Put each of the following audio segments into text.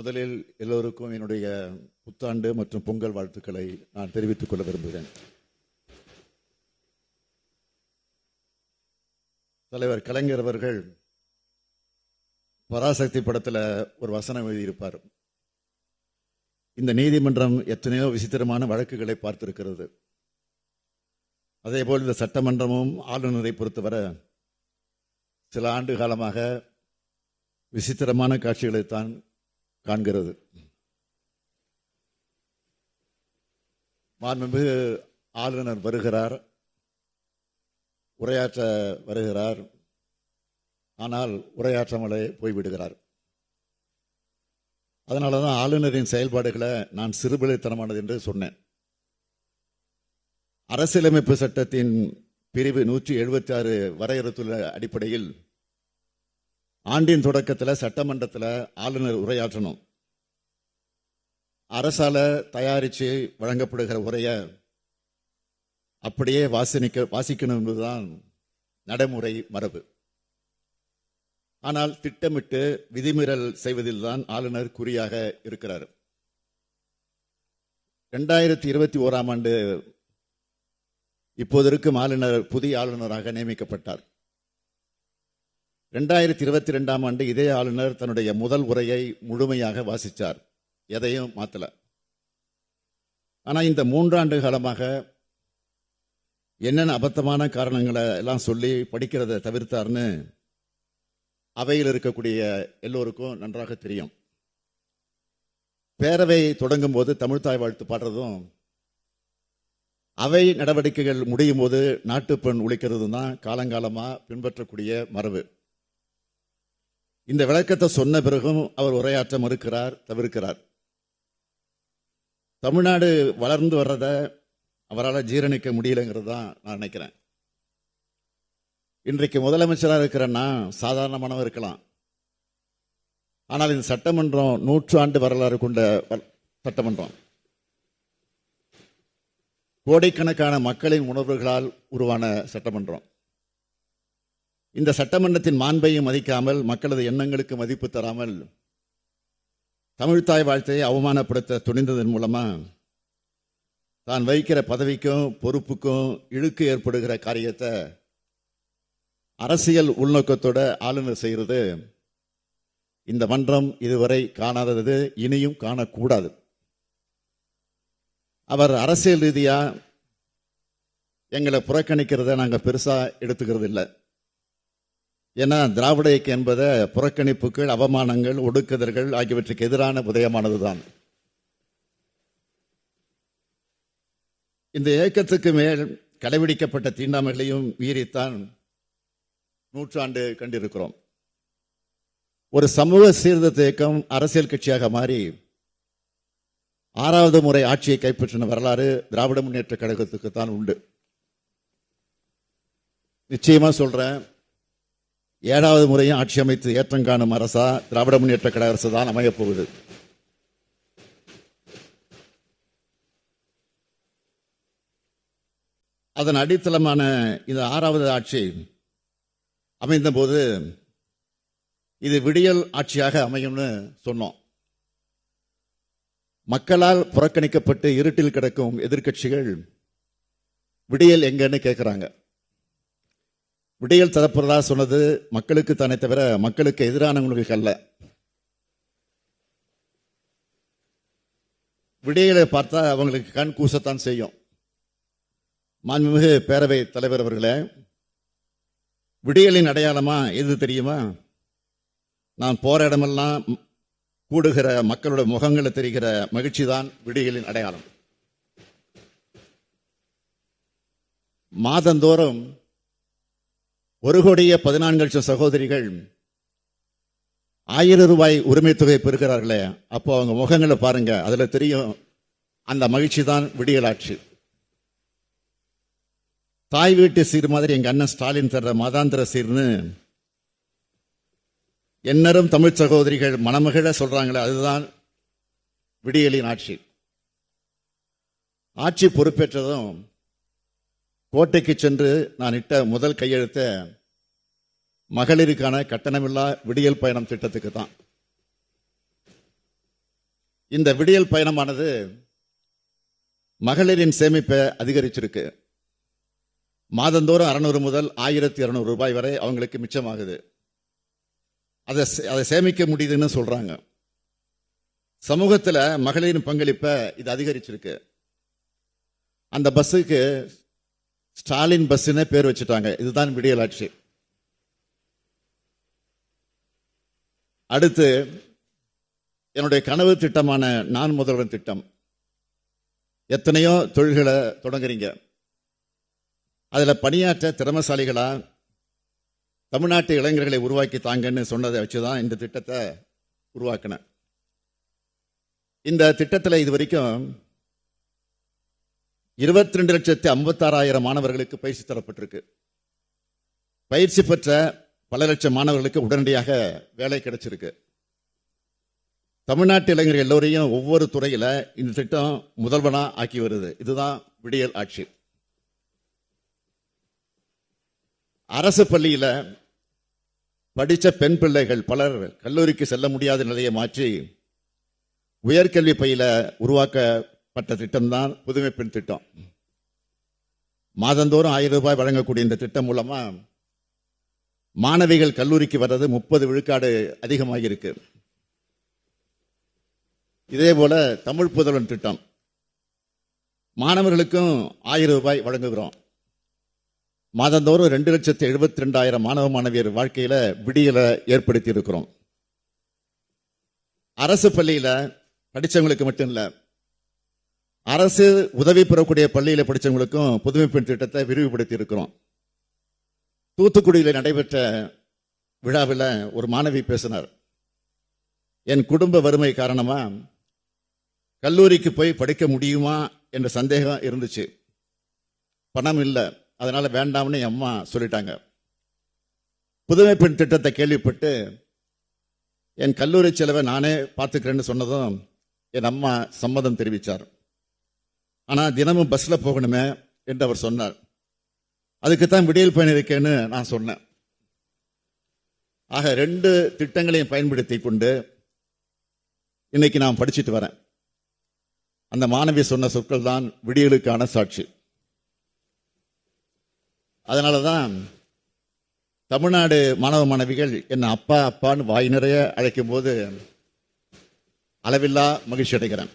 முதலில் எல்லோருக்கும் என்னுடைய புத்தாண்டு மற்றும் பொங்கல் வாழ்த்துக்களை நான் தெரிவித்துக் கொள்ள விரும்புகிறேன். தலைவர் கலைஞர் அவர்கள் பராசக்தி படத்தில் ஒரு வசனம் எழுதியிருப்பார். இந்த நீதிமன்றம் எத்தனையோ விசித்திரமான வழக்குகளை பார்த்திருக்கிறது. அதேபோல் இந்த சட்டமன்றமும் ஆளுநரை பொறுத்தவரை சில ஆண்டு காலமாக விசித்திரமான காட்சிகளைத்தான் காண்கிறது. மாண்புமிகு ஆளுநர் வருகிறார், உரையாற்ற வருகிறார், ஆனால் உரையாற்றாமலே போய்விடுகிறார். அதனால தான் ஆளுநரின் செயல்பாடுகளை நான் சிறுபிள்ளைத்தனமானது என்று சொன்னேன். அரசியலமைப்பு சட்டத்தின் பிரிவு 176 வரையறுத்துள்ள அடிப்படையில் ஆண்டின் தொடக்கத்தில் சட்டமன்றத்தில் ஆளுநர் உரையாற்றணும். அரசால தயாரித்து வழங்கப்படுகிற உரையை அப்படியே வாசிக்கணும் என்பதுதான் நடைமுறை மரபு. ஆனால் திட்டமிட்டு விதிமீறல் செய்வதில் தான் ஆளுநர் குறியாக இருக்கிறார். 2021ஆம் ஆண்டு இப்போது இருக்கும் ஆளுநர் புதிய ஆளுநராக நியமிக்கப்பட்டார். 2022ஆம் ஆண்டு இதே ஆளுநர் தன்னுடைய முதல் உரையை முழுமையாக வாசித்தார், எதையும் மாற்றல. ஆனால் இந்த 3 ஆண்டு காலமாக என்னென்ன அபத்தமான காரணங்களை எல்லாம் சொல்லி படிக்கிறத தவிர்த்தார்னு அவையில் இருக்கக்கூடிய எல்லோருக்கும் நன்றாக தெரியும். பேரவை தொடங்கும் போது தமிழ்த்தாய் வாழ்த்து பாடுறதும், அவை நடவடிக்கைகள் முடியும் போது நாட்டுப்பண் ஒழிக்கிறதும் தான் காலங்காலமாக பின்பற்றக்கூடிய மரபு. இந்த விளக்கத்தை சொன்ன பிறகும் அவர் உரையாற்ற மறுக்கிறார், தவிர்க்கிறார். தமிழ்நாடு வளர்ந்து வர்றத அவரால் ஜீரணிக்க முடியலைங்கிறது தான் நான் நினைக்கிறேன். இன்றைக்கு முதலமைச்சராக இருக்கிறன்னா சாதாரணமானவர் இருக்கலாம். ஆனால் இந்த சட்டமன்றம் 100 ஆண்டு வரலாறு கொண்ட சட்டமன்றம். கோடிக்கணக்கான மக்களின் உணர்வுகளால் உருவான சட்டமன்றம். இந்த சட்டமன்றத்தின் மாண்பையும் மதிக்காமல், மக்களது எண்ணங்களுக்கு மதிப்பு தராமல் தமிழ்த்தாய் வாழ்த்தை அவமானப்படுத்த துணிந்ததன் மூலமா தான் வகிக்கிற பதவிக்கும் பொறுப்புக்கும் இழுக்கு ஏற்படுகிற காரியத்தை அரசியல் உள்நோக்கத்தோட ஆளுநர் செய்கிறது இந்த மன்றம் இதுவரை காணாதது, இனியும் காணக்கூடாது. அவர் அரசியல் ரீதியா எங்களை புறக்கணிக்கிறத நாங்கள் பெருசா எடுத்துக்கிறது இல்லை. ஏன்னா திராவிட இயக்கம் என்பதை புறக்கணிப்புகள், அவமானங்கள், ஒடுக்குதல்கள் ஆகியவற்றுக்கு எதிரான உதயமானதுதான். இந்த இயக்கத்துக்கு மேல் கடைபிடிக்கப்பட்ட தீண்டாமைகளையும் மீறித்தான் 100 ஆண்டு கண்டிருக்கிறோம். ஒரு சமூக சீர்திருத்த இயக்கம் அரசியல் கட்சியாக மாறி 6வது முறை ஆட்சியை கைப்பற்றின வரலாறு திராவிட முன்னேற்ற கழகத்துக்கு தான் உண்டு. நிச்சயமா சொல்றேன், 7வது முறையும் ஆட்சி அமைத்து ஏற்றம் காணும் அரசா திராவிட முன்னேற்ற கழக அரசு தான் அமையப் போகுது. அதன் அடித்தளமான இந்த 6வது ஆட்சி அமைந்த போது இது விடியல் ஆட்சியாக அமையும்னு சொன்னோம். மக்களால் புறக்கணிக்கப்பட்டு இருட்டில் கிடக்கும் எதிர்க்கட்சிகள் விடியல் எங்கன்னு கேட்கிறாங்க. விடியல் தரப்புறதா சொன்னது மக்களுக்கு தானே தவிர மக்களுக்கு எதிரானவங்களுக்கு அல்ல. விடியலை பார்த்தா அவங்களுக்கு கண் கூசத்தான் செய்யும். மாண்புமிகு பேரவை தலைவர் அவர்களே, விடியலின் அடையாளமா எது தெரியுமா? நான் போற இடமெல்லாம் கூடுகிற மக்களோட முகங்களை தெரிகிற மகிழ்ச்சி தான் விடியலின் அடையாளம். மாதந்தோறும் 1,14,00,000 சகோதரிகள் 1000 ரூபாய் உரிமை தொகை பெறுகிறார்களே, அப்போ அவங்க முகங்களை பாருங்க, அதுல தெரியும் அந்த மகிழ்ச்சி தான் விடியல் ஆட்சி. தாய் வீட்டு சீர் மாதிரி எங்க அண்ணன் ஸ்டாலின் தர்ற மாதாந்திர சீர்னு என்னரும் தமிழ் சகோதரிகள் மணமகிழ சொல்றாங்களே, அதுதான் விடியலின் ஆட்சி. ஆட்சி பொறுப்பேற்றதும் கோட்டைக்கு சென்று நான் இட்ட முதல் கையெழுத்த மகளிருக்கான கட்டணமில்லா விடியல் பயணம் திட்டத்துக்கு தான். இந்த விடியல் பயணமானது மகளிரின் சேமிப்பை அதிகரிச்சிருக்கு. மாதந்தோறும் 600 முதல் 1200 ரூபாய் வரை அவங்களுக்கு மிச்சமாகுது. அதை சேமிக்க முடியுதுன்னு சொல்றாங்க. சமூகத்தில் மகளிரின் பங்களிப்பை இது அதிகரிச்சிருக்கு. அந்த பஸ்ஸுக்கு ஸ்டாலின் பஸ்ன்னு பேர் வச்சுட்டாங்க. இதுதான் விடியல் ஆட்சி. அடுத்து என்னுடைய கனவு திட்டமான நான் முதல்வன் திட்டம். எத்தனையோ தொழில்களை தொடங்குறீங்க. அதில் பணியாற்ற திறமசாலிகளா தமிழ்நாட்டு இளைஞர்களை உருவாக்கி தாங்கன்னு சொன்னதை வச்சுதான் இந்த திட்டத்தை உருவாக்கினேன். இந்த திட்டத்தில் இது வரைக்கும் 22,56,000 மாணவர்களுக்கு பயிற்சி தரப்பட்டிருக்கு. பயிற்சி பெற்ற பல லட்சம் மாணவர்களுக்கு உடனடியாக வேலை கிடைச்சிருக்கு. தமிழ்நாட்டு இளைஞர்கள் எல்லோரையும் ஒவ்வொரு துறையில இந்த திட்டம் முதல்வனா ஆக்கி வருது. இதுதான் விடியல் ஆட்சி. அரசு பள்ளியில படித்த பெண் பிள்ளைகள் பலர் கல்லூரிக்கு செல்ல முடியாத நிலையை மாற்றி உயர்கல்வி பயில உருவாக்கப்பட்ட திட்டம் தான் புதுமை பெண் திட்டம். மாதந்தோறும் 1000 ரூபாய் வழங்கக்கூடிய இந்த திட்டம் மூலமா மாணவிகள் கல்லூரிக்கு வர்றது 30 விழுக்காடு அதிகமாக இருக்கு. இதே போல தமிழ் புதல்வன் திட்டம், மாணவர்களுக்கும் 1000 ரூபாய் வழங்குகிறோம். மாதந்தோறும் 2,72,000 மாணவ மாணவியர் வாழ்க்கையில விடியலை ஏற்படுத்தி இருக்கிறோம். அரசு பள்ளியில படிச்சவங்களுக்கு மட்டும் இல்ல, அரசு உதவி பெறக்கூடிய பள்ளியில படிச்சவங்களுக்கும் புதுமை பெண் திட்டத்தை விரிவுபடுத்தி இருக்கிறோம். தூத்துக்குடியில் நடைபெற்ற விழாவில் ஒரு மாணவி பேசினார். என் குடும்ப வறுமை காரணமா கல்லூரிக்கு போய் படிக்க முடியுமா என்ற சந்தேகம் இருந்துச்சு. பணம் இல்லை, அதனால வேண்டாம்னு என் அம்மா சொல்லிட்டாங்க. புதுமை பெண் திட்டத்தை கேள்விப்பட்டு என் கல்லூரி செலவை நானே பார்த்துக்கிறேன்னு சொன்னதும் என் அம்மா சம்மதம் தெரிவித்தார். ஆனால் தினமும் பஸ்ல போகணுமே என்று அவர் சொன்னார். அதுக்குத்தான் விடியல் பயன் இருக்கேன்னு நான் சொன்னேன். ஆக 2 திட்டங்களையும் பயன்படுத்தி கொண்டு இன்னைக்கு நான் படிச்சுட்டு வரேன். அந்த மாணவி சொன்ன சொற்கள் தான் விடியலுக்கான சாட்சி. அதனாலதான் தமிழ்நாடு மாணவ மாணவிகள் என்ன அப்பா அப்பான்னு வாய் நிறைய அழைக்கும் போது அளவில்லா மகிழ்ச்சி அடைகிறேன்.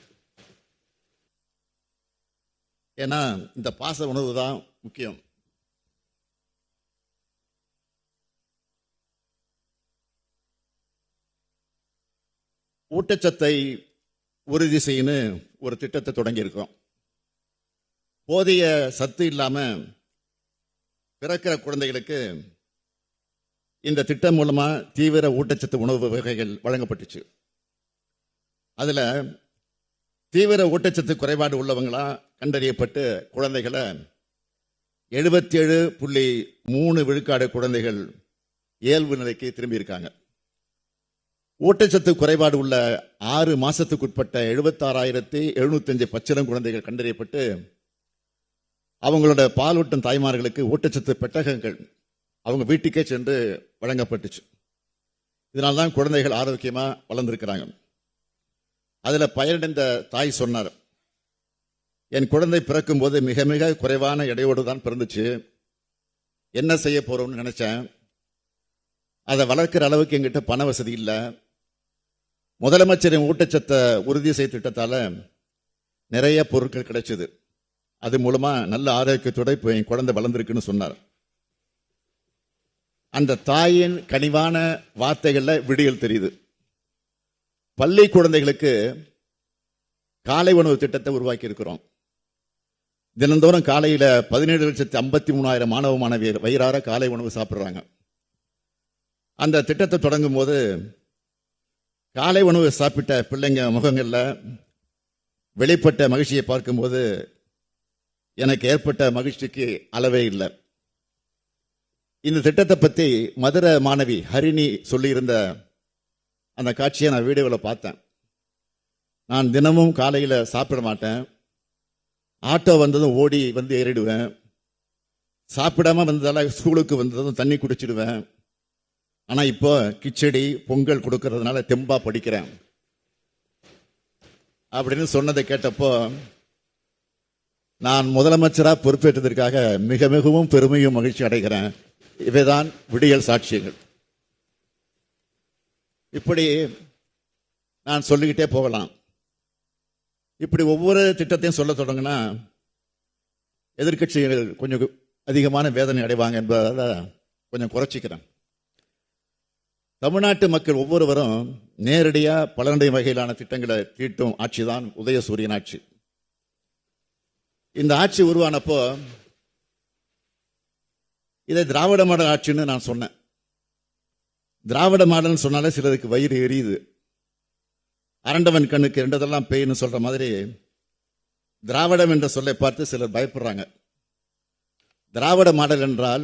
ஏன்னா இந்த பாச உணர்வு தான் முக்கியம். ஊட்டச்சத்தை உறுதி செய்யணும் ஒரு திட்டத்தை தொடங்கியிருக்கோம். போதிய சத்து இல்லாம பிறக்கிற குழந்தைகளுக்கு இந்த திட்டம் மூலமா தீவிர ஊட்டச்சத்து உணவு வகைகள் வழங்கப்பட்டுச்சு. அதுல தீவிர ஊட்டச்சத்து குறைபாடு உள்ளவங்களா கண்டறியப்பட்டு குழந்தைகளை 77.3 விழுக்காடு குழந்தைகள் இயல்பு நிலைக்கு திரும்பி இருக்காங்க. ஊட்டச்சத்து குறைபாடு உள்ள 6 மாசத்துக்குட்பட்ட 76,705 பச்சிளம் குழந்தைகள் கண்டறியப்பட்டு அவங்களோட பாலூட்டும் தாய்மார்களுக்கு ஊட்டச்சத்து பெட்டகங்கள் அவங்க வீட்டுக்கே சென்று வழங்கப்பட்டுச்சு. இதனால்தான் குழந்தைகள் ஆரோக்கியமா வளர்ந்திருக்கிறாங்க. அதுல பயனடைந்த தாய் சொன்னார், என் குழந்தை பிறக்கும் போது மிக மிக குறைவான எடையோடு தான் பிறந்துச்சு. என்ன செய்ய போறோம்னு நினைச்சேன். அதை வளர்க்கிற அளவுக்கு எங்கிட்ட பண வசதி இல்லை. முதலமைச்சரின் ஊட்டச்சத்தை உறுதி செய்த திட்டத்தால நிறைய பொருட்கள் கிடைச்சது. அது மூலமா நல்ல ஆரோக்கியத்தோட இப்போ என் குழந்தை வளர்ந்துருக்குன்னு சொன்னார். அந்த தாயின் கனிவான வார்த்தைகள்ல விடியல் தெரியுது. பள்ளி குழந்தைகளுக்கு காலை உணவு திட்டத்தை உருவாக்கி இருக்கிறோம். தினந்தோறும் காலையில 17,53,000 மாணவ மாணவியர் வயிறார காலை உணவு சாப்பிடுறாங்க. அந்த திட்டத்தை தொடங்கும் போது காலை உணவு சாப்பிட்ட பிள்ளைங்க முகங்கள்ல வெளிப்பட்ட மகிழ்ச்சியை பார்க்கும்போது எனக்கு ஏற்பட்ட மகிழ்ச்சிக்கு அளவே இல்லை. இந்த திட்டத்தை பத்தி மதுரை மாணவி ஹரிணி சொல்லியிருந்த அந்த காட்சியை நான் வீடியோவில் பார்த்தேன். நான் தினமும் காலையில் சாப்பிட மாட்டேன். ஆட்டோ வந்ததும் ஓடி வந்து ஏறிடுவேன். சாப்பிடாம வந்ததால ஸ்கூலுக்கு வந்ததும் தண்ணி குடிச்சிடுவேன். ஆனால் இப்போ கிச்சடி பொங்கல் கொடுக்கறதுனால தெம்பா படிக்கிறேன். அப்படின்னு சொன்னதை கேட்டப்போ நான் முதலமைச்சரா பொறுப்பேற்றதற்காக மிக மிகவும் பெருமையும் மகிழ்ச்சி அடைகிறேன். இவைதான் விடியல் சாட்சியங்கள். இப்படி நான் சொல்லிக்கிட்டே போகலாம். இப்படி ஒவ்வொரு திட்டத்தையும் சொல்ல தொடங்கினா எதிர்க்கட்சிகள் கொஞ்சம் அதிகமான வேதனை அடைவாங்க என்பதால் கொஞ்சம் குறைச்சிக்கிறேன். தமிழ்நாட்டு மக்கள் ஒவ்வொருவரும் நேரடியாக பலனுடைய வகையிலான திட்டங்களை தீட்டும் ஆட்சி தான் உதயசூரியன் ஆட்சி. இந்த ஆட்சி உருவானப்போ இதை திராவிட மாடல் ஆட்சின்னு நான் சொன்னேன். திராவிட மாடல்னு சொன்னாலே சிலருக்கு வயிறு எரியுது. அரண்டவன் கண்ணுக்கு இரண்டதெல்லாம் பேய்னு சொல்ற மாதிரி திராவிடம் என்ற சொல்லை பார்த்து சிலர் பயப்படுறாங்க. திராவிட மாடல் என்றால்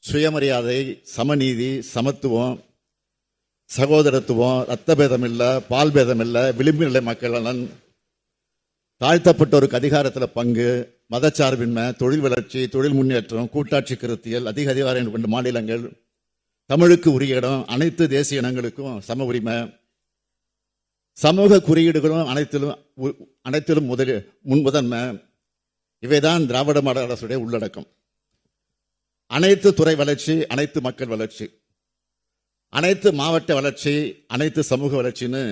சுயமரியாதை, சமநீதி, சமத்துவம், சகோதரத்துவம், ரத்த பேதம் இல்லை, பால் பேதம் இல்லை, விளிம்பு நிலை மக்கள் நலன், தாழ்த்தப்பட்டோருக்கு அதிகாரத்தில் பங்கு, மதச்சார்பின்மை, தொழில் வளர்ச்சி, தொழில் முன்னேற்றம், கூட்டாட்சி கருத்தியல், அதிக அதிகாரம் கொண்ட மாநிலங்கள், தமிழுக்கு உரிய இடம், அனைத்து தேசிய இனங்களுக்கும் சம உரிமை, சமூக குறியீடுகளும் அனைத்திலும் முதன்மை. இவைதான் திராவிட மாடல் அரசுடைய உள்ளடக்கம். அனைத்து துறை வளர்ச்சி, அனைத்து மக்கள் வளர்ச்சி, அனைத்து மாவட்ட வளர்ச்சி, அனைத்து சமூக வளர்ச்சின்னு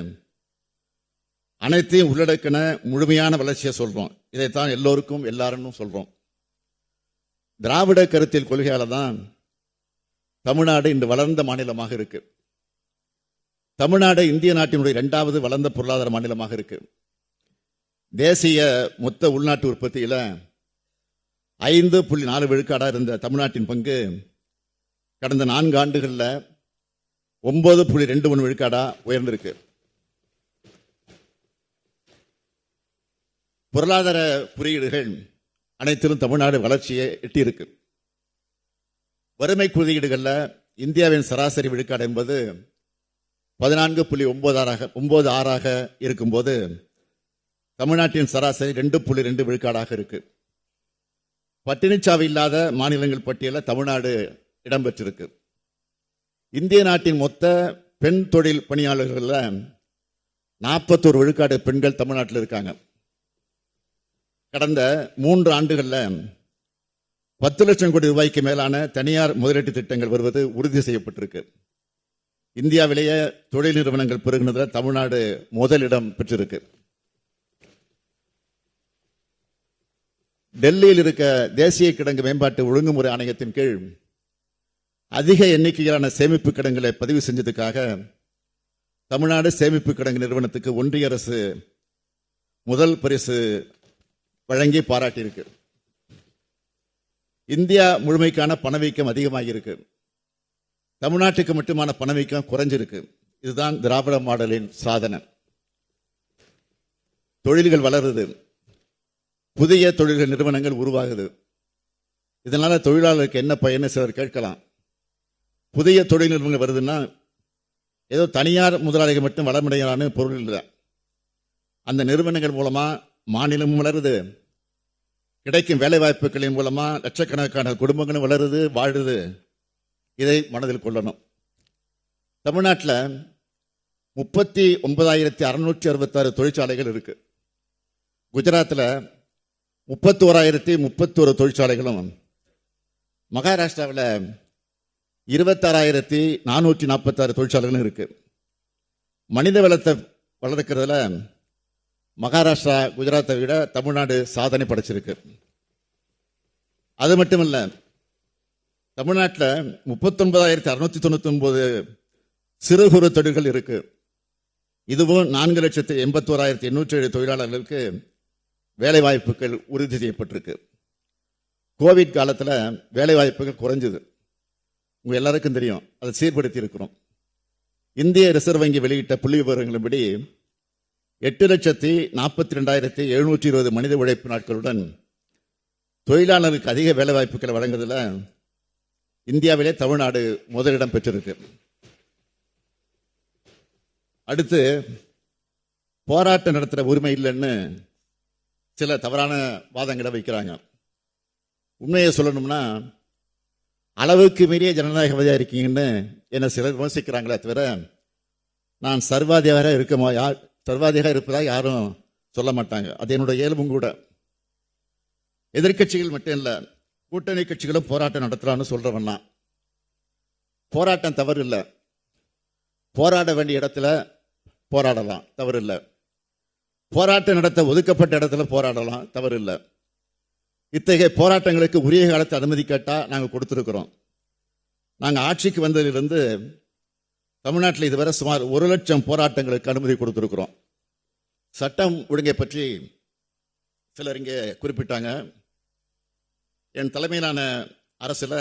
அனைத்தையும் உள்ளடக்கின முழுமையான வளர்ச்சியை சொல்றோம். இதைத்தான் எல்லோருக்கும் எல்லாரும் சொல்றோம். திராவிட கருத்தியல் கொள்கையால தான் தமிழ்நாடு இன்று வளர்ந்த மாநிலமாக இருக்கு. தமிழ்நாடு இந்திய நாட்டினுடைய 2வது வளர்ந்த பொருளாதார மாநிலமாக இருக்கு. தேசிய மொத்த உள்நாட்டு உற்பத்தியில 5.4 விழுக்காடா இருந்த தமிழ்நாட்டின் பங்கு கடந்த 4 ஆண்டுகள்ல 9.21 விழுக்காடா உயர்ந்திருக்கு. பொருளாதார குறியீடுகள் அனைத்திலும் தமிழ்நாடு வளர்ச்சியை எட்டியிருக்கு. வறுமை குறியீடுகள்ல இந்தியாவின் சராசரி விழுக்காடு என்பது 14.96 இருக்கும்போது தமிழ்நாட்டின் சராசரி 2.2 விழுக்காடாக இருக்கு. பட்டினிச்சாவு இல்லாத மாநிலங்கள் பட்டியலில் தமிழ்நாடு இடம்பெற்றிருக்கு. இந்திய நாட்டின் மொத்த பெண் தொழில் பணியாளர்கள் 41 விழுக்காடு பெண்கள் தமிழ்நாட்டில் இருக்காங்க. கடந்த 3 ஆண்டுகளில் 10 லட்சம் கோடி ரூபாய்க்கு மேலான தனியார் முதலீட்டு திட்டங்கள் வருவது உறுதி செய்யப்பட்டிருக்கு. இந்தியாவிலேயே தொழில் நிறுவனங்கள் பெருகினதில் தமிழ்நாடு முதலிடம் பெற்றிருக்கு. டெல்லியில் இருக்க தேசிய கிடங்கு மேம்பாட்டு ஒழுங்குமுறை ஆணையத்தின் கீழ் அதிக எண்ணிக்கையிலான சேமிப்பு கிடங்குகளை பதிவு செஞ்சதுக்காக தமிழ்நாடு சேமிப்பு கிடங்கு நிறுவனத்துக்கு ஒன்றிய அரசு முதல் பரிசு வழங்கி பாராட்டியிருக்கு. இந்தியா முழுமைக்கான பணவீக்கம் அதிகமாகியிருக்கு. தமிழ்நாட்டுக்கு மட்டுமான பணவீக்கம் குறைஞ்சிருக்கு. இதுதான் திராவிட மாடலின் சாதனை. தொழில்கள் வளருது, புதிய தொழில்கள் நிறுவனங்கள் உருவாகுது. இதனால தொழிலாளருக்கு என்ன பயன்னு சிலர் கேட்கலாம். புதிய தொழில் நிறுவனங்கள் வருதுன்னா ஏதோ தனியார் முதலாளிகள் மட்டும் வளமடைகிறான்னு பொருள் இல்லை. அந்த நிறுவனங்கள் மூலமா மாநிலமும் வளருது, கிடைக்கும் வேலை வாய்ப்புகளின் மூலமா லட்சக்கணக்கான குடும்பங்களும் வளருது, வாழுது. இதை மனதில் கொள்ளணும். தமிழ்நாட்டில் 39,666 தொழிற்சாலைகள் இருக்கு. குஜராத்தில் 31,031 தொழிற்சாலைகளும், மகாராஷ்டிராவில் 26,446 தொழிற்சாலைகளும் இருக்கு. மனித வளத்தை வளர்க்கிறதுல மகாராஷ்டிரா குஜராத்தை விட தமிழ்நாடு சாதனை படைச்சிருக்கு. அது மட்டும் இல்ல, தமிழ்நாட்டில் 39,699 சிறு குறு தொழில்கள் இருக்கு. இதுவும் 4,81,807 தொழிலாளர்களுக்கு வேலை வாய்ப்புகள் உறுதி செய்யப்பட்டிருக்கு. கோவிட் காலத்தில் வேலை வாய்ப்புகள் குறைஞ்சது, உங்க எல்லாருக்கும் தெரியும். அதை சீர்படுத்தி இருக்கிறோம். இந்திய ரிசர்வ் வங்கி வெளியிட்ட புள்ளி விவரங்களின்படி 8,42,720 மனித உழைப்பு நாட்களுடன் தொழிலாளர்களுக்கு அதிக வேலை வாய்ப்புகளை வழங்குவதில் இந்தியாவிலே தமிழ்நாடு முதலிடம் பெற்றிருக்கு. அடுத்து, போராட்டம் நடத்துகிற உரிமை இல்லைன்னு சில தவறான வாதங்களை வைக்கிறாங்க. உண்மையை சொல்லணும்னா, அளவுக்கு மீறிய ஜனநாயகவாதியா இருக்கீங்கன்னு என்ன சிலர் விமர்சிக்கிறாங்களே தவிர, நான் சர்வாதிகாரியாக சர்வாதிகாரம் இருப்பதாக யாரும் சொல்ல மாட்டாங்க. அது என்னுடைய இயல்பும் கூட. எதிர்க்கட்சிகள் மட்டும் இல்லை, கூட்டணி கட்சிகளும் போராட்டம் நடத்தலாம்னு சொல்றவன்னா போராட்டம் தவறு இல்லை. போராட வேண்டிய இடத்துல போராடலாம், தவறு இல்லை. போராட்டம் நடத்த ஒதுக்கப்பட்ட இடத்துல போராடலாம், தவறு இல்லை. இத்தகைய போராட்டங்களுக்கு உரிய காலத்தை அனுமதி கேட்டால் நாங்கள் கொடுத்துருக்கிறோம். நாங்கள் ஆட்சிக்கு வந்ததிலிருந்து தமிழ்நாட்டில் இதுவரை சுமார் 1,00,000 போராட்டங்களுக்கு அனுமதி கொடுத்துருக்கிறோம். சட்டம் ஒழுங்கை பற்றி சிலர் இங்கே குறிப்பிட்டாங்க. என் தலைமையிலான அரசில்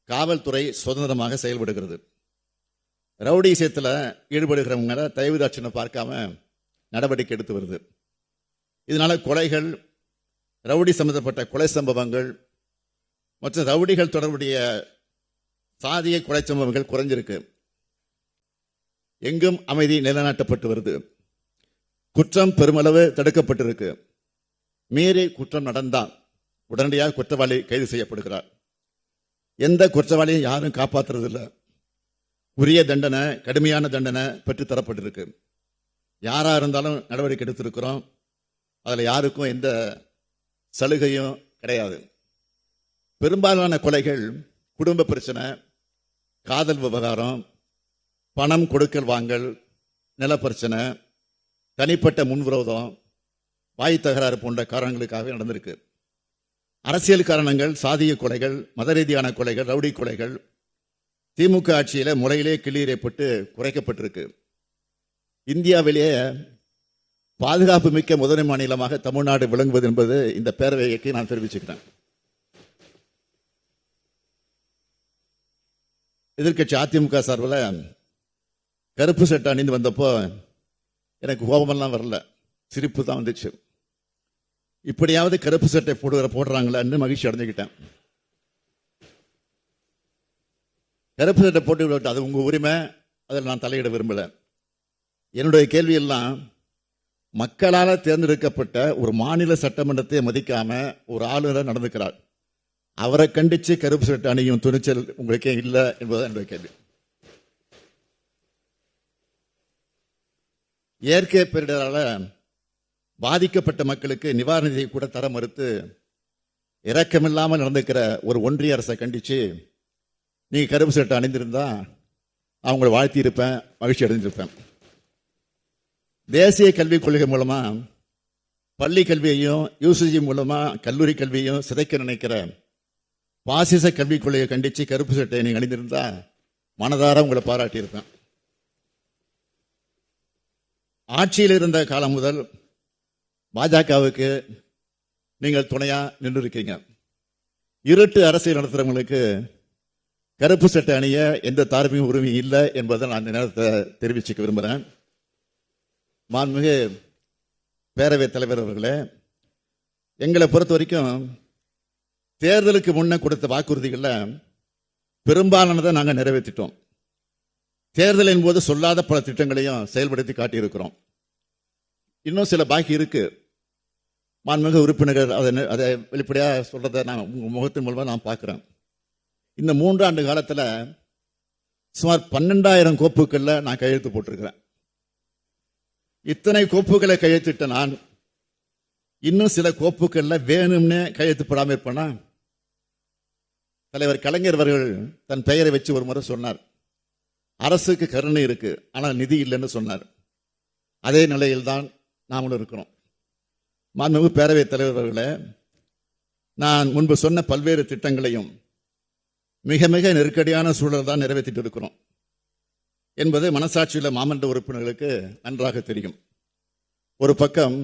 காவல்துறை சுதந்திரமாக செயல்படுகிறது. ரவுடி விஷயத்தில் ஈடுபடுகிறவங்க தயவுதாட்சியம் பார்க்காம நடவடிக்கை எடுத்து வருது. இதனால கொலைகள், ரவுடி சம்பந்தப்பட்ட கொலை சம்பவங்கள் மற்றும் ரவுடிகள் தொடர்புடைய சாதிய கொலை சம்பவங்கள் குறைஞ்சிருக்கு. எங்கும் அமைதி நிலைநாட்டப்பட்டு வருது. குற்றம் பெருமளவு தடுக்கப்பட்டிருக்கு. மீறி குற்றம் நடந்தால் உடனடியாக குற்றவாளி கைது செய்யப்படுகிறார். எந்த குற்றவாளியும் யாரும் காப்பாற்றுறதில்லை. உரிய தண்டனை, கடுமையான தண்டனை பெற்று தரப்பட்டிருக்கு. யாரா இருந்தாலும் நடவடிக்கை எடுத்திருக்கிறோம். அதில் யாருக்கும் எந்த சலுகையும் கிடையாது. பெரும்பாலான கொலைகள் குடும்ப பிரச்சனை, காதல் விவகாரம், பணம் கொடுக்கல் வாங்கல், நிலப்பிரச்சனை, தனிப்பட்ட முன்விரோதம், வாய் தகராறு போன்ற காரணங்களுக்காக நடந்திருக்கு. அரசியல் காரணங்கள், சாதிய கொலைகள், மத ரீதியான கொலைகள், ரவுடி கொலைகள் திமுக ஆட்சியில் முறையிலே கிளீரைப்பட்டு குறைக்கப்பட்டிருக்கு. இந்தியாவிலேயே பாதுகாப்பு மிக்க முதன்மை மாநிலமாக தமிழ்நாடு விளங்குவது என்பது இந்த பேரவைக்கு நான் தெரிவிச்சுக்கிறேன். எதிர்க்கட்சி அதிமுக சார்பில் கருப்பு சட்டை அணிந்து வந்தப்போ எனக்கு கோபமெல்லாம் வரல, சிரிப்பு தான் வந்துச்சு. இப்படியாவது கருப்பு சட்டை போடுறாங்களான்னு மகிழ்ச்சி அடைஞ்சுக்கிட்டேன். கருப்பு சட்டை போட்டு அது உங்க உரிமை, அதில் நான் தலையிட விரும்பல. என்னுடைய கேள்வியெல்லாம், மக்களால் தேர்ந்தெடுக்கப்பட்ட ஒரு மாநில சட்டமன்றத்தை மதிக்காம ஒரு ஆளுநர் நடந்துக்கிறார். அவரை கண்டிச்சு கருப்பு சட்டை அணியும் துணிச்சல் உங்களுக்கே இல்லை என்பதுதான் என்னுடைய கேள்வி. இயற்கை பேரிடரால் பாதிக்கப்பட்ட மக்களுக்கு நிவாரண நிதியை கூட தர மறுத்து இரக்கமில்லாமல் நடந்துக்கிற ஒரு ஒன்றிய அரசை கண்டிச்சு நீங்க கருப்பு சட்டை அணிந்திருந்தா அவங்களை வாழ்த்தி இருப்பேன், மகிழ்ச்சி அடைஞ்சிருப்பேன். தேசிய கல்விக் கொள்கை மூலமா பள்ளி கல்வியையும், யூசிஜி மூலமா கல்லூரி கல்வியையும் சிதைக்க நினைக்கிற பாசிச கல்விக் கொள்கையை கண்டிச்சு கருப்பு சட்டையை நீங்க அணிந்திருந்தா மனதார உங்களை பாராட்டியிருப்பேன். ஆட்சியில் இருந்த காலம் முதல் பாஜகவுக்கு நீங்கள் துணையா நின்று இருக்கீங்க. இருட்டு அரசியல் நடத்துறவங்களுக்கு கருப்பு சட்டை அணிய எந்த தார்மீக உரிமை இல்லை என்பதை நான் இந்த நேரத்தை தெரிவிச்சுக்க விரும்புகிறேன். மாண்புமிகு பேரவைத் தலைவர் அவர்களே, எங்களை பொறுத்த வரைக்கும் தேர்தலுக்கு முன்ன கொடுத்த வாக்குறுதிகளில் பெரும்பாலானதை நாங்கள் நிறைவேற்றிட்டோம். தேர்தலின் போது சொல்லாத பல திட்டங்களையும் செயல்படுத்தி காட்டியிருக்கிறோம். இன்னும் சில பாக்கி இருக்கு. மாண்புமிகு உறுப்பினர்கள் அதை வெளிப்படையாக சொல்றதை நான் உங்கள் முகத்தின் மூலமாக நான் பார்க்குறேன். இந்த 3 ஆண்டு காலத்தில் சுமார் 12,000 கோப்புகளில் நான் கையெழுத்து போட்டிருக்கிறேன். இத்தனை கோப்புகளை கையெழுத்திட்ட நான் இன்னும் சில கோப்புகளில் வேணும்னு கையெழுத்து போடாமல் இருப்பேனா? தலைவர் கலைஞர் அவர்கள் தன் பெயரை வச்சு ஒரு முறை சொன்னார், அரசுக்கு கருணை இருக்கு ஆனால் நிதி இல்லைன்னு சொன்னார். அதே நிலையில்தான் நாமளும் இருக்கிறோம். மாண்புமிகு பேரவைத் தலைவர் அவர்களே, நான் முன்பு சொன்ன பல்வேறு திட்டங்களையும் மிக மிக நெருக்கடியான சூழல் தான் நிறைவேற்றிட்டு இருக்கிறோம் என்பது மனசாட்சியுள்ள மாமன்ற உறுப்பினர்களுக்கு நன்றாக தெரியும். ஒரு பக்கம்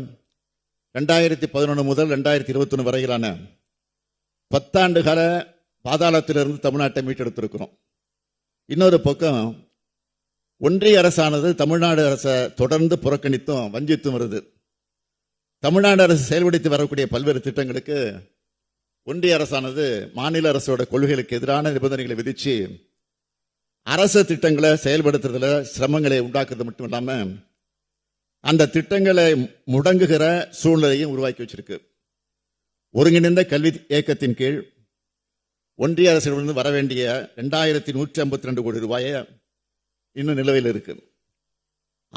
2011 முதல் 2021 வரையிலான 10 ஆண்டு கால பாதாளத்திலிருந்து தமிழ்நாட்டை மீட்டெடுத்திருக்கிறோம். இன்னொரு பக்கம் ஒன்றிய அரசானது தமிழ்நாடு அரசை தொடர்ந்து புறக்கணித்தும் வஞ்சித்தும் வருது. தமிழ்நாடு அரசு செயல்படுத்தி வரக்கூடிய பல்வேறு திட்டங்களுக்கு ஒன்றிய அரசானது மாநில அரசோட கொள்கைகளுக்கு எதிரான நிபந்தனைகளை விதிச்சு அரசு திட்டங்களை செயல்படுத்துறதுல சிரமங்களை உண்டாக்குறது மட்டும் இல்லாம அந்த திட்டங்களை முடங்குகிற சூழ்நிலையும் உருவாக்கி வச்சிருக்கு. ஒருங்கிணைந்த கல்வி இயக்கத்தின் கீழ் ஒன்றிய அரசிடமிருந்து வர வேண்டிய 2152 கோடி ரூபாயை இன்னும் நிலுவையில் இருக்கு.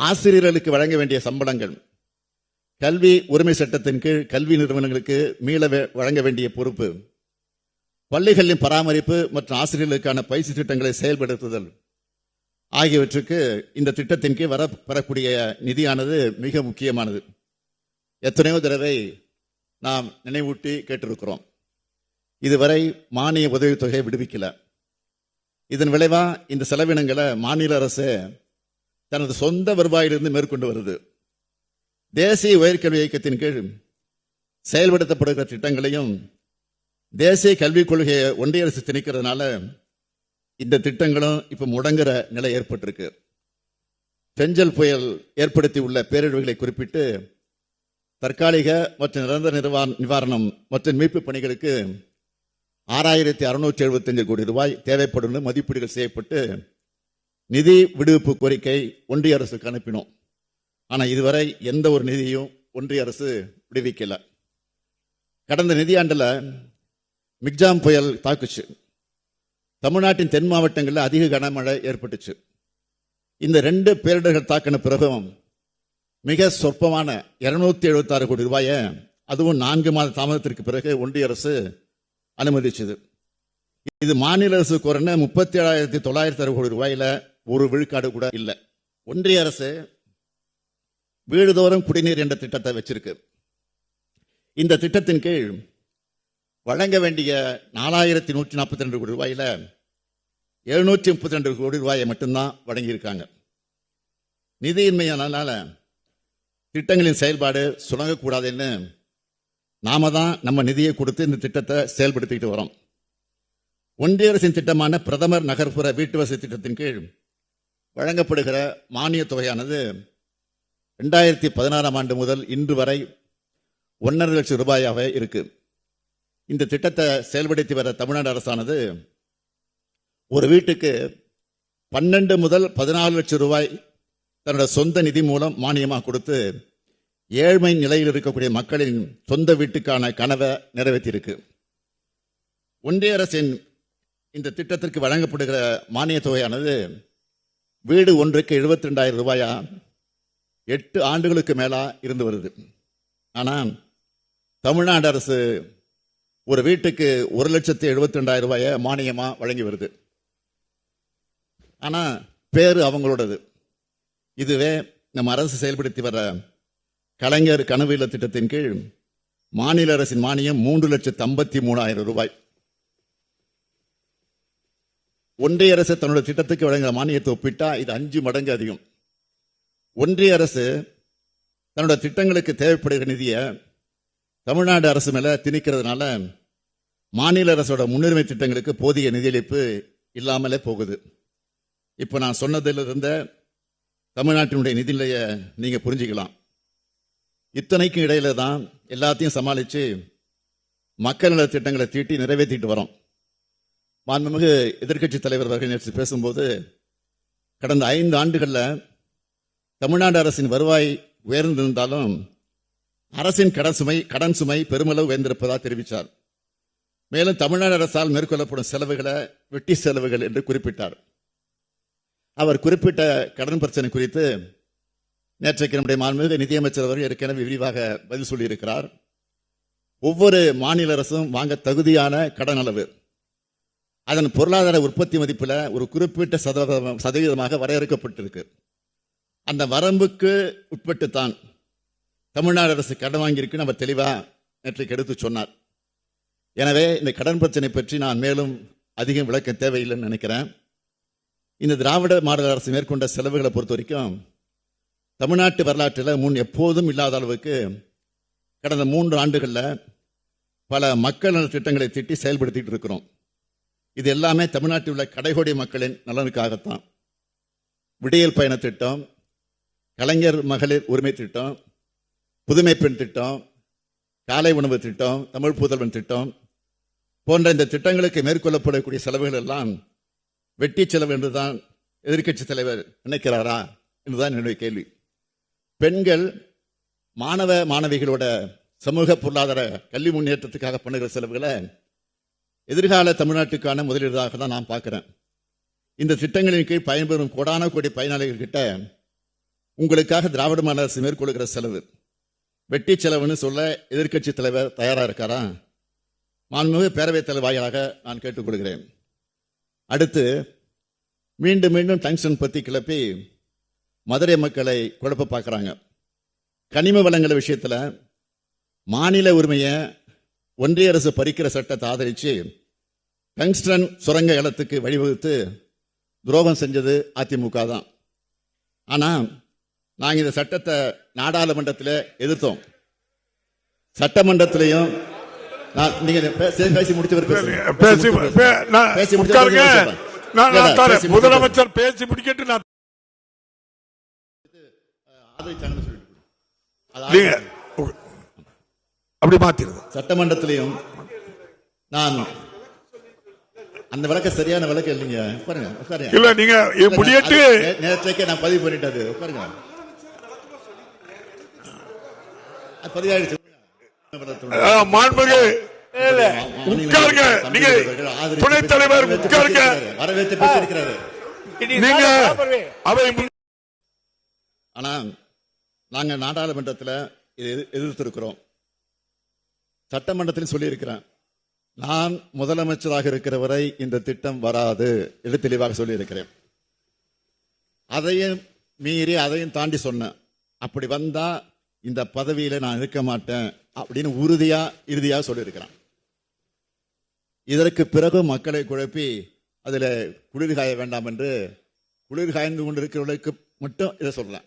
ஆசிரியர்களுக்கு வழங்க வேண்டிய சம்பளங்கள், கல்வி உரிமை சட்டத்தின் கீழ் கல்வி நிறுவனங்களுக்கு மீள வழங்க வேண்டிய பொறுப்பு, பள்ளிகளின் பராமரிப்பு மற்றும் ஆசிரியர்களுக்கான பயிற்சி திட்டங்களை செயல்படுத்துதல் ஆகியவற்றுக்கு இந்த திட்டத்தின் கீழ் வரக்கூடிய நிதியானது மிக முக்கியமானது. எத்தனையோ தடவை நாம் நினைவூட்டி கேட்டிருக்கிறோம். இதுவரை மானிய உதவித்தொகை விடுவிக்கல. இதன் விளைவா இந்த செலவினங்களை மாநில அரசு தனது சொந்த வருவாயிலிருந்து மேற்கொண்டு வருது. தேசிய உயர்கல்வி இயக்கத்தின் கீழ் செயல்படுத்தப்படுகிற திட்டங்களையும் தேசிய கல்விக் கொள்கையை ஒன்றிய அரசு திணிக்கிறதுனால இந்த திட்டங்களும் இப்ப முடங்குற நிலை ஏற்பட்டிருக்கு. பெஞ்சல் புயல் ஏற்படுத்தி உள்ள பேரிடர்களை குறிப்பிட்டு தற்காலிக மற்றும் நிரந்தர நிவாரணம் மற்றும் மீட்பு பணிகளுக்கு 6675 கோடி ரூபாய் தேவைப்படும் மதிப்பீடுகள் செய்யப்பட்டு நிதி விடுவிப்பு கோரிக்கை ஒன்றிய அரசுக்கு அனுப்பினோம். ஆனா இதுவரை எந்த ஒரு நிதியும் ஒன்றிய அரசு விடுவிக்கல. கடந்த நிதியாண்டுல மிக்ஜாம் புயல் தாக்குச்சு. தமிழ்நாட்டின் தென் மாவட்டங்களில் அதிக கனமழை ஏற்பட்டுச்சு. இந்த 2 பேரிடர்கள் தாக்கின பிறகும் மிக சொற்பமான 276 கோடி ரூபாயை, அதுவும் 4 மாத தாமதத்திற்கு பிறகு ஒன்றிய அரசு அனுமதிச்சது. இது மாநில அரசு கோரின 37,906 கோடி ரூபாயில ஒரு விழுக்காடு கூட இல்லை. ஒன்றிய அரசு வீடுதோறும் குடிநீர் என்ற திட்டத்தை வச்சிருக்கு. இந்த திட்டத்தின் கீழ் வழங்க வேண்டிய 4142 கோடி ரூபாயில 732 கோடி ரூபாயை மட்டும்தான் வழங்கியிருக்காங்க. நிதியின்மையானால திட்டங்களின் செயல்பாடு சுணங்கக்கூடாதுன்னு நாம தான் நம்ம நிதியை கொடுத்து இந்த திட்டத்தை செயல்படுத்திக்கிட்டு வரோம். ஒன்றிய அரசின் திட்டமான பிரதமர் நகர்ப்புற வீட்டு வசதி திட்டத்தின் கீழ் வழங்கப்படுகிற மானிய தொகையானது 2016 ஆண்டு முதல் இன்று வரை 1.5 லட்சம் ரூபாயாக இருக்கு. இந்த திட்டத்தை செயல்படுத்தி வர தமிழ்நாடு அரசானது ஒரு வீட்டுக்கு 12 முதல் 14 லட்சம் ரூபாய் தன்னோட சொந்த நிதி மூலம் மானியமாக கொடுத்து ஏழ்மை நிலையில் இருக்கக்கூடிய மக்களின் சொந்த வீட்டுக்கான கனவை நிறைவேற்றியிருக்கு. ஒன்றிய அரசின் இந்த திட்டத்திற்கு வழங்கப்படுகிற மானிய தொகையானது வீடு ஒன்றுக்கு 72,000 ரூபாயா 8 ஆண்டுகளுக்கு மேலா இருந்து வருது. ஆனால் தமிழ்நாடு அரசு ஒரு வீட்டுக்கு 1,72,000 ரூபாயை மானியமா வழங்கி வருது. ஆனா பேரு அவங்களோடது. இதுவே நம்ம அரசு செயல்படுத்தி வர கலைஞர் கனவு இல்ல திட்டத்தின் கீழ் மாநில அரசின் மானியம் 3,53,000 ரூபாய். ஒன்றிய அரசு தன்னுடைய திட்டத்துக்கு வழங்குற மானியத்தை ஒப்பிட்டா இது 5 மடங்கு அதிகம். ஒன்றிய அரசு தன்னுடைய திட்டங்களுக்கு தேவைப்படுகிற நிதியை தமிழ்நாடு அரசு மேல திணிக்கிறதுனால மாநில அரசோட முன்னுரிமை திட்டங்களுக்கு போதிய நிதியளிப்பு இல்லாமலே போகுது. இப்ப நான் சொன்னதிலிருந்த தமிழ்நாட்டினுடைய நிதிநிலையை நீங்க புரிஞ்சுக்கலாம். இத்தனைக்கும் இடையில தான் எல்லாத்தையும் சமாளிச்சு மக்கள் நல திட்டங்களை தீட்டி நிறைவேற்றிட்டு வரோம். மாண்புமிகு எதிர்க்கட்சி தலைவர் அவர்கள் நேற்று பேசும்போது கடந்த 5 ஆண்டுகளில் தமிழ்நாடு அரசின் வருவாய் உயர்ந்திருந்தாலும் அரசின் கடன் சுமை பெருமளவு உயர்ந்திருப்பதாக தெரிவித்தார். மேலும் தமிழ்நாடு அரசால் மேற்கொள்ளப்படும் செலவுகளை வெட்டி செலவுகள் என்று குறிப்பிட்டார். அவர் குறிப்பிட்ட கடன் பிரச்சனை குறித்து நேற்றைக்கு நம்முடைய மாண்புமிகு நிதியமைச்சர் அவர்கள் ஏற்கனவே விரிவாக பதில் சொல்லியிருக்கிறார். ஒவ்வொரு மாநில அரசும் வாங்க தகுதியான கடன் அளவு அதன் பொருளாதார உற்பத்தி மதிப்பில் ஒரு குறிப்பிட்ட சதவீதமாக வரையறுக்கப்பட்டிருக்கு. அந்த வரம்புக்கு உட்பட்டுத்தான் தமிழ்நாடு அரசு கடன் வாங்கியிருக்கு நம்ம தெளிவா நேற்றைக்கு எடுத்து சொன்னார். எனவே இந்த கடன் பிரச்சனை பற்றி நான் மேலும் அதிகம் விளக்க தேவையில்லைன்னு நினைக்கிறேன். இந்த திராவிட மாடல் அரசு மேற்கொண்ட செலவுகளை பொறுத்த வரைக்கும் தமிழ்நாட்டு வரலாற்றில் முன் எப்போதும் இல்லாத அளவுக்கு கடந்த 3 ஆண்டுகளில் பல மக்கள் நல திட்டங்களை தீட்டி செயல்படுத்திட்டு இருக்கிறோம். இது எல்லாமே தமிழ்நாட்டில் உள்ள கடைகோடி மக்களின் நலனுக்காகத்தான். விடியல் பயண திட்டம், கலைஞர் மகளிர் உரிமை திட்டம், புதுமை பெண் திட்டம், காலை உணவு திட்டம், தமிழ் புதல்வன் திட்டம் போன்ற இந்த திட்டங்களுக்கு மேற்கொள்ளப்படக்கூடிய செலவுகள் எல்லாம் வெட்டி செலவு என்றுதான் எதிர்க்கட்சி தலைவர் நினைக்கிறாரா என்றுதான் என்னுடைய கேள்வி. பெண்கள் மாணவ மாணவிகளோட சமூக பொருளாதார கல்வி முன்னேற்றத்துக்காக பண்ணுகிற செலவுகளை எதிர்கால தமிழ்நாட்டுக்கான முதலீடாக தான் நான் பார்க்கிறேன். இந்த திட்டங்களின் கீழ் பயன்பெறும் கோடான கோடி பயனாளிகள் கிட்ட உங்களுக்காக திராவிட மாடல் அரசு மேற்கொள்கிற செலவு வெட்டி செலவுன்னு சொல்ல எதிர்க்கட்சி தலைவர் தயாரா இருக்காரா? மாண்புமிகு பேரவைத் தலைவர் வாயிலாக நான் கேட்டுக்கொள்கிறேன். அடுத்து மீண்டும் மீண்டும் டங்ஸ்டன் பத்தி கிளப்பி மதுரை மக்களை குழப்ப பார்க்கறாங்க. கனிம வளங்கள் விஷயத்துல மாநில உரிமையை ஒன்றிய அரசு பறிக்கிற சட்டத்தை ஆதரிச்சு டங்ஸ்டன் சுரங்க இடத்துக்கு வழிவகுத்து துரோகம் செஞ்சது அதிமுக தான். ஆனா நாங்க இந்த சட்டத்தை நாடாளுமன்றத்தில் எதிர்த்தோம். சட்டமன்றத்திலையும் நீங்க பேசி முதலமைச்சர் பேசி முடிக்கட்டு அப்படி மாத்திருது. சட்டமன்றத்திலையும் நான் அந்த விளக்க சரியான விளக்கம் இல்லைங்க. பாருங்க இல்ல நீங்க முடியட்டு நேற்றைக்கே நான் பதிவு பண்ணிட்டது. பாருங்க பதிவாயிடுச்சு. மாண்புமிகு உட்காருங்க. நீங்க துணைத் தலைவர் உட்காருங்க. வரவேற்று பேசியிருக்கிறாரு. நீங்க அவை ஆனா நாங்க நாடாளுமன்றத்தில் எதிர்த்திருக்கிறோம். சட்டமன்றத்தில் சொல்லி இருக்கிறேன், நான் முதலமைச்சராக இருக்கிற வரை இந்த திட்டம் வராது என்று தெளிவாக சொல்லி இருக்கிறேன். அதையும் மீறி அதையும் தாண்டி சொன்னேன், அப்படி வந்தா இந்த பதவியில நான் இருக்க மாட்டேன் அப்படின்னு இறுதியாக சொல்லியிருக்கிறேன். இதற்கு பிறகு மக்களை குழப்பி அதுல குளிர் காய வேண்டாம் என்று குளிர் காய்ந்து கொண்டிருக்கிறவர்களுக்கு மட்டும் இதை சொல்லலாம்.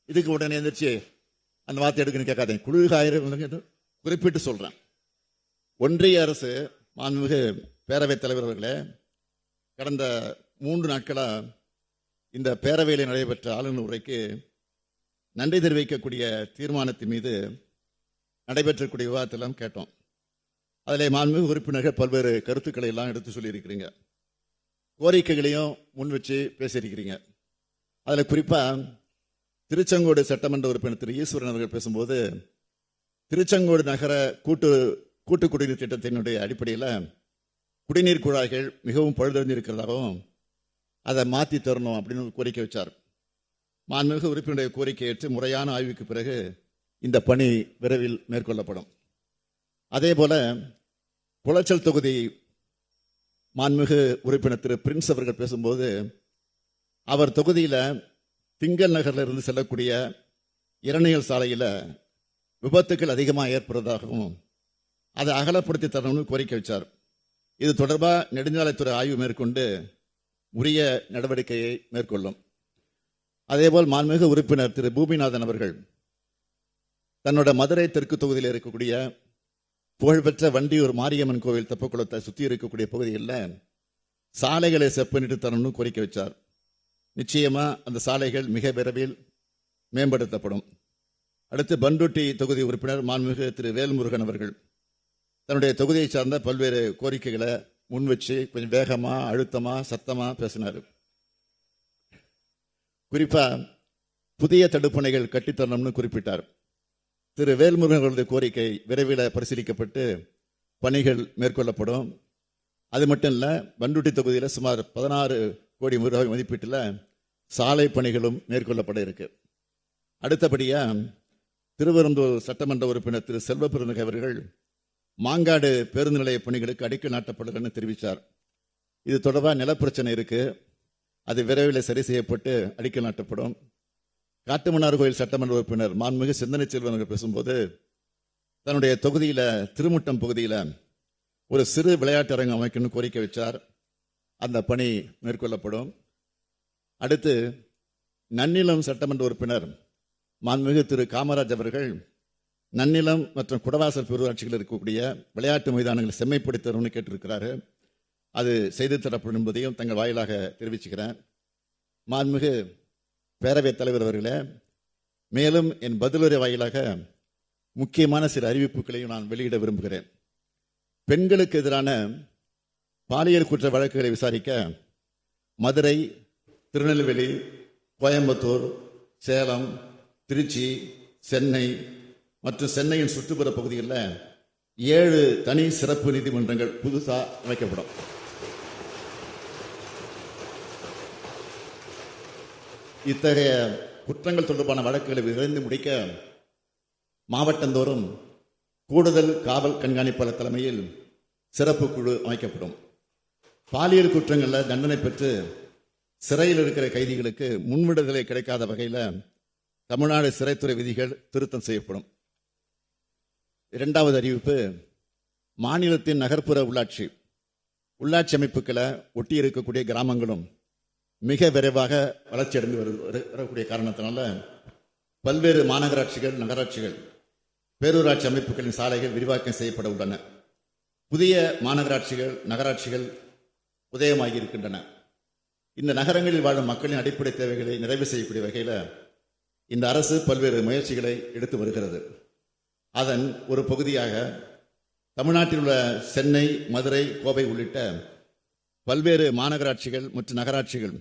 இதுக்கு உடனே எந்திரிச்சு அந்த வார்த்தை எடுக்குன்னு கேட்காதீங்க. குளிர் காய குறிப்பிட்டு சொல்றேன். ஒன்றிய அரசு மாண்புமிகு பேரவைத் தலைவர் அவர்களே, கடந்த 3 நாட்களா இந்த பேரவையில் நடைபெற்ற ஆளுநர் உரைக்கு நன்றி தெரிவிக்கக்கூடிய தீர்மானத்தின் மீது நடைபெற்றக்கூடிய விவாதத்தெல்லாம் கேட்டோம். அதில் மாண்புமிகு உறுப்பினர்கள் பல்வேறு கருத்துக்களை எல்லாம் எடுத்து சொல்லியிருக்கிறீங்க, கோரிக்கைகளையும் முன் வச்சு பேசியிருக்கிறீங்க. அதில் குறிப்பாக திருச்செங்கோடு சட்டமன்ற உறுப்பினர் திரு ஈஸ்வரன் அவர்கள் பேசும்போது திருச்செங்கோடு நகர கூட்டு குடிநீர் திட்டத்தினுடைய அடிப்படையில் குடிநீர் குழாய்கள் மிகவும் பழுதடைஞ்சிருக்கிறதாகவும் அதை மாற்றி தரணும் அப்படின்னு கோரிக்கை வச்சார். மாண்புமிகு உறுப்பினருடைய கோரிக்கை ஏற்று முறையான ஆய்வுக்கு பிறகு இந்த பணி விரைவில் மேற்கொள்ளப்படும். அதே போல குளச்சல் தொகுதி மாண்புமிகு உறுப்பினர் திரு பிரின்ஸ் அவர்கள் பேசும்போது அவர் தொகுதியில் திங்கள் நகரில் இருந்து செல்லக்கூடிய இரணியல் சாலையில் விபத்துக்கள் அதிகமாக ஏற்படுவதாகவும் அதை அகலப்படுத்தி தரணும்னு கோரிக்கை வச்சார். இது தொடர்பாக நெடுஞ்சாலைத்துறை ஆய்வு மேற்கொண்டு உரிய நடவடிக்கையை மேற்கொள்ளும். அதேபோல் மாண்புமிகு உறுப்பினர் திரு பூமிநாதன் அவர்கள் தன்னோட மதுரை தெற்கு தொகுதியில் இருக்கக்கூடிய புகழ்பெற்ற வண்டியூர் மாரியம்மன் கோவில் தெப்பக்குளத்தை சுற்றி இருக்கக்கூடிய பகுதிகளில் சாலைகளை செப்பனிட்டு தரணும்னு கோரிக்கை வச்சார். நிச்சயமா அந்த சாலைகள் மிக விரைவில் மேம்படுத்தப்படும். அடுத்து பண்ருட்டி தொகுதி உறுப்பினர் மாண்புமிகு திரு வேல்முருகன் அவர்கள் தன்னுடைய தொகுதியை சார்ந்த பல்வேறு கோரிக்கைகளை முன் வச்சு கொஞ்சம் வேகமா அழுத்தமா சத்தமா பேசினார். குறிப்பா புதிய தடுப்பணைகள் கட்டித்தரணும்னு குறிப்பிட்டார். திரு வேல்முருகன் அவர்களுடைய கோரிக்கை விரைவில் பரிசீலிக்கப்பட்டு பணிகள் மேற்கொள்ளப்படும். அது மட்டும் இல்ல, பண்ருட்டி தொகுதியில் சுமார் 16 கோடி ரூபாய் மதிப்பீட்டில் சாலை பணிகளும் மேற்கொள்ளப்பட இருக்கு. அடுத்தபடியா திருவெரும்பூர் சட்டமன்ற உறுப்பினர் திரு செல்வ பெருந்தகை அவர்கள் மாங்காடு பேருந்து நிலைய பணிகளுக்கு அடிக்கல் நாட்டப்படுதுன்னு தெரிவித்தார். இது தொடர்பாக நிலப்பிரச்சனை இருக்கு, அது விரைவில் சரி செய்யப்பட்டு அடிக்கல் நாட்டப்படும். காட்டுமன்னார் கோயில் சட்டமன்ற உறுப்பினர் மாண்புமிகு சிந்தனை செல்வன் அவர்கள் பேசும்போது தன்னுடைய தொகுதியில திருமுட்டம் பகுதியில் ஒரு சிறு விளையாட்டு அரங்கம் அமைக்கணும்னு கோரிக்கை வச்சார். அந்த பணி மேற்கொள்ளப்படும். அடுத்து நன்னிலம் சட்டமன்ற உறுப்பினர் மாண்புமிகு திரு காமராஜ் அவர்கள் நன்னிலம் மற்றும் குடவாசல் பேரூராட்சிகள் இருக்கக்கூடிய விளையாட்டு மைதானங்களை செம்மைப்படுத்தணும்னு கேட்டிருக்கிறாரு. அது செய்து தரப்படும் என்பதையும் தங்கள் வாயிலாக தெரிவிச்சுக்கிறேன். மாண்புமிகு பேரவைத் தலைவர் அவர்களே, மேலும் என் பதிலுரை வாயிலாக முக்கியமான சில அறிவிப்புகளையும் நான் வெளியிட விரும்புகிறேன். பெண்களுக்கு எதிரான பாலியல் குற்ற வழக்குகளை விசாரிக்க மதுரை, திருநெல்வேலி, கோயம்புத்தூர், சேலம், திருச்சி, சென்னை மற்றும் சென்னையின் சுற்றுப்புற பகுதிகளில் 7 தனி சிறப்பு நீதிமன்றங்கள் புதுசாக அமைக்கப்படும். இத்தகைய குற்றங்கள் தொடர்பான வழக்குகளை விரைந்து முடிக்க மாவட்டந்தோறும் கூடுதல் காவல் கண்காணிப்பாளர் தலைமையில் சிறப்பு குழு அமைக்கப்படும். பாலியல் குற்றங்களில் தண்டனை பெற்று சிறையில் இருக்கிற கைதிகளுக்கு முன்விடுதலை கிடைக்காத வகையில் தமிழ்நாடு சிறைத்துறை விதிகள் திருத்தம் செய்யப்படும். இரண்டாவது அறிவிப்பு, மாநிலத்தின் நகர்ப்புற உள்ளாட்சி அமைப்புகளை ஒட்டி இருக்கக்கூடிய கிராமங்களும் மிக விரைவாக வளர்ச்சி அடைந்து வரக்கூடிய காரணத்தினால பல்வேறு மாநகராட்சிகள், நகராட்சிகள், பேரூராட்சி அமைப்புகளின் சாலைகள் விரிவாக்கம் செய்யப்பட உள்ளன. புதிய மாநகராட்சிகள், நகராட்சிகள் உதயமாகி இருக்கின்றன. இந்த நகரங்களில் வாழும் மக்களின் அடிப்படை தேவைகளை நிறைவு செய்யக்கூடிய வகையில் இந்த அரசு பல்வேறு முயற்சிகளை எடுத்து வருகிறது. அதன் ஒரு பகுதியாக தமிழ்நாட்டில் உள்ள சென்னை, மதுரை, கோவை உள்ளிட்ட பல்வேறு மாநகராட்சிகள் மற்றும் நகராட்சிகள்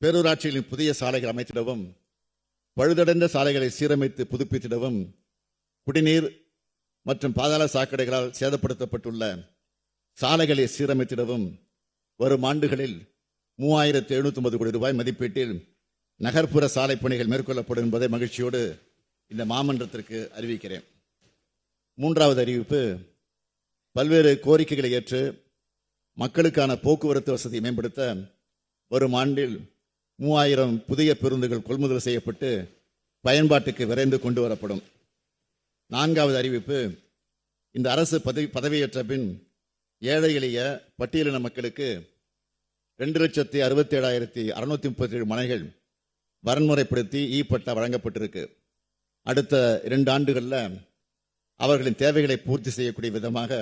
பேரூராட்சிகளின் புதிய சாலைகள் அமைத்திடவும், பழுதடைந்த சாலைகளை சீரமைத்து புதுப்பித்திடவும், குடிநீர் மற்றும் பாதாள சாக்கடைகளால் சேதப்படுத்தப்பட்டுள்ள சாலைகளை சீரமைத்திடவும் வரும் ஆண்டுகளில் 3750 கோடி ரூபாய் மதிப்பீட்டில் நகர்ப்புற சாலை பணிகள் மேற்கொள்ளப்படும் என்பதை மகிழ்ச்சியோடு இந்த மாமன்றத்திற்கு அறிவிக்கிறேன். மூன்றாவது அறிவிப்பு, பல்வேறு கோரிக்கைகளை ஏற்று மக்களுக்கான போக்குவரத்து வசதியை மேம்படுத்த வரும் ஆண்டில் 3000 புதிய பேருந்துகள் கொள்முதல் செய்யப்பட்டு பயன்பாட்டுக்கு விரைந்து கொண்டு வரப்படும். நான்காவது அறிவிப்பு, இந்த அரசு பதவியேற்ற பின் ஏழை எளிய பட்டியலின மக்களுக்கு 2,67,637 மனைகள் வரன்முறைப்படுத்தி பட்டா வழங்கப்பட்டிருக்கு. அடுத்த 2 ஆண்டுகளில் அவர்களின் தேவைகளை பூர்த்தி செய்யக்கூடிய விதமாக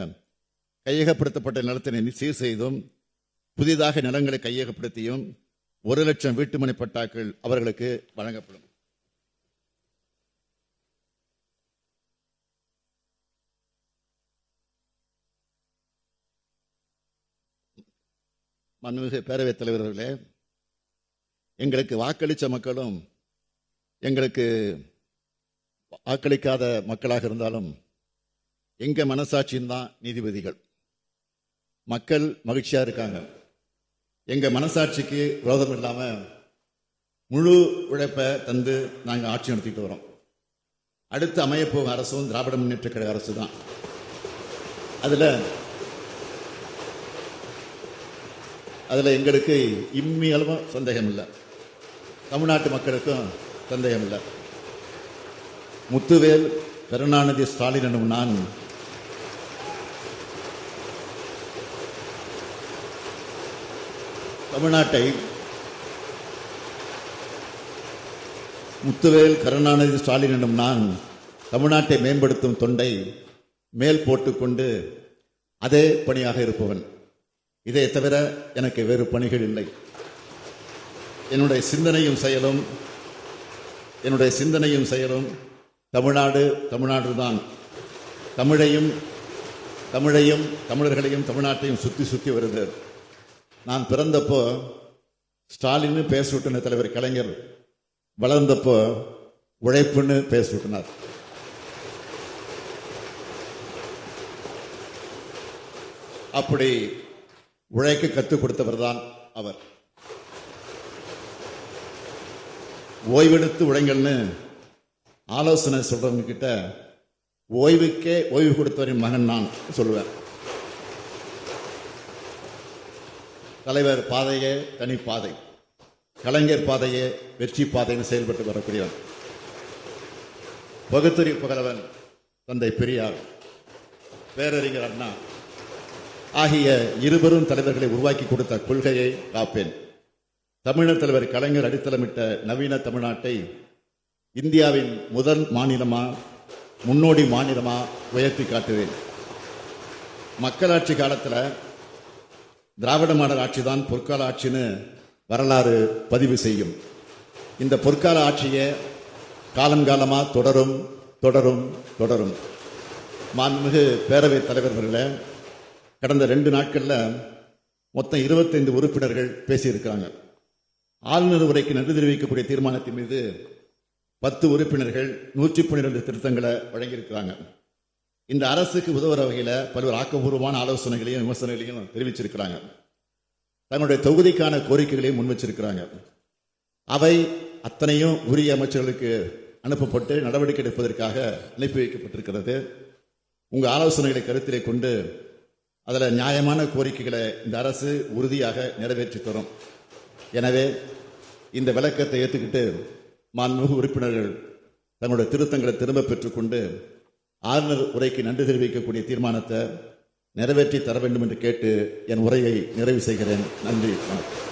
கையகப்படுத்தப்பட்ட நிலத்தினை சீர் செய்தும், புதிதாக நிலங்களை கையகப்படுத்தியும் 1,00,000 வீட்டுமனை பட்டாக்கள் அவர்களுக்கு வழங்கப்படும். மாண்புமிகு பேரவைத் தலைவர் அவர்களே, எங்களுக்கு வாக்களித்த மக்களும் எங்களுக்கு வாக்களிக்காத மக்களாக இருந்தாலும் எங்க மனசாட்சியும் தான் நீதிபதிகள். மக்கள் மகிழ்ச்சியா இருக்காங்க. எங்க மனசாட்சிக்கு விரோதம் இல்லாம முழு உழைப்பை தந்து நாங்கள் ஆட்சி நடத்திட்டு வரோம். அடுத்து அமையப்போகும் அரசும் திராவிட முன்னேற்ற கழக அரசு தான். அதுல எங்களுக்கு இம்மி அளவும் சந்தேகம் இல்லை, தமிழ்நாட்டு மக்களுக்கும் சந்தேகம் இல்லை. முத்துவேல் கருணாநிதி ஸ்டாலின் என்னும் நான் தமிழ்நாட்டை தமிழ்நாட்டை மேம்படுத்தும் தொண்டை மேல் போட்டுக்கொண்டு அதே பணியாக இருப்பவன். இதை தவிர எனக்கு வேறு பணிகள் இல்லை. என்னுடைய சிந்தனையும் செயலும் தமிழ்நாடு தான். தமிழையும் தமிழர்களையும் தமிழ்நாட்டையும் சுத்தி வருது. நான் பிறந்தப்போ ஸ்டாலின் பேசிவிட்டன தலைவர் கலைஞர், வளர்ந்தப்போ உழைப்புன்னு பேசிவிட்டனர். அப்படி உழைக்க கற்றுக் கொடுத்தவர் தான் அவர். ஓய்வெடுத்து உழைங்கள்னு ஆலோசனை சொல்றவங்க கிட்ட ஓய்வு கொடுத்தவரின் மகன் நான் சொல்லுவேன். தலைவர் பாதையே தனி பாதை, கலைஞர் பாதையே வெற்றி பாதைன்னு செயல்பட்டு வரக்கூடியவன். பகுத்தறிவு புகழவன் தந்தை பெரியார், பேரறிஞர் அண்ணா ஆகிய இருவரும் தலைவர்களை உருவாக்கி கொடுத்த கொள்கையை காப்பேன். தமிழர் தலைவர் கலைஞர் அடித்தளமிட்ட நவீன தமிழ்நாட்டை இந்தியாவின் முதல் மாநிலமா, முன்னோடி மாநிலமா உயர்த்தி காட்டுவேன். மக்களாட்சி காலத்தில் திராவிட மாடல் ஆட்சி தான் பொற்கால ஆட்சின்னு வரலாறு பதிவு செய்யும். இந்த பொற்கால ஆட்சியை காலங்காலமா தொடரும் தொடரும் தொடரும். மாண்புமிகு பேரவைத் தலைவர்களே, கடந்த 2 நாட்கள்ல மொத்தம் 25 உறுப்பினர்கள் பேசியிருக்கிறாங்க. ஆளுநர் உரைக்கு நன்றி தெரிவிக்கக்கூடிய தீர்மானத்தின் மீது 10 உறுப்பினர்கள் 112 திருத்தங்களை வழங்கியிருக்கிறாங்க. இந்த அரசுக்கு உதவுற வகையில் பல்வேறு ஆக்கப்பூர்வமான ஆலோசனைகளையும் விமர்சனங்களையும் தெரிவிச்சிருக்கிறாங்க. தங்களுடைய தொகுதிக்கான கோரிக்கைகளையும் முன்வச்சிருக்கிறாங்க. அவை அத்தனையும் உரிய அமைச்சர்களுக்கு அனுப்பப்பட்டு நடவடிக்கை எடுப்பதற்காக அனுப்பி வைக்கப்பட்டிருக்கிறது. உங்க ஆலோசனைகளை கருத்திலே கொண்டு அதில் நியாயமான கோரிக்கைகளை இந்த அரசு உறுதியாக நிறைவேற்றி தரும். எனவே இந்த விளக்கத்தை ஏற்றுக்கிட்டு மாண்புமிகு உறுப்பினர்கள் தங்களுடைய திருத்தங்களை திரும்ப பெற்றுக்கொண்டு ஆளுநர் உரைக்கு நன்றி தெரிவிக்கக்கூடிய தீர்மானத்தை நிறைவேற்றி தர வேண்டும் என்று கேட்டு என் உரையை நிறைவு செய்கிறேன். நன்றி, வணக்கம்.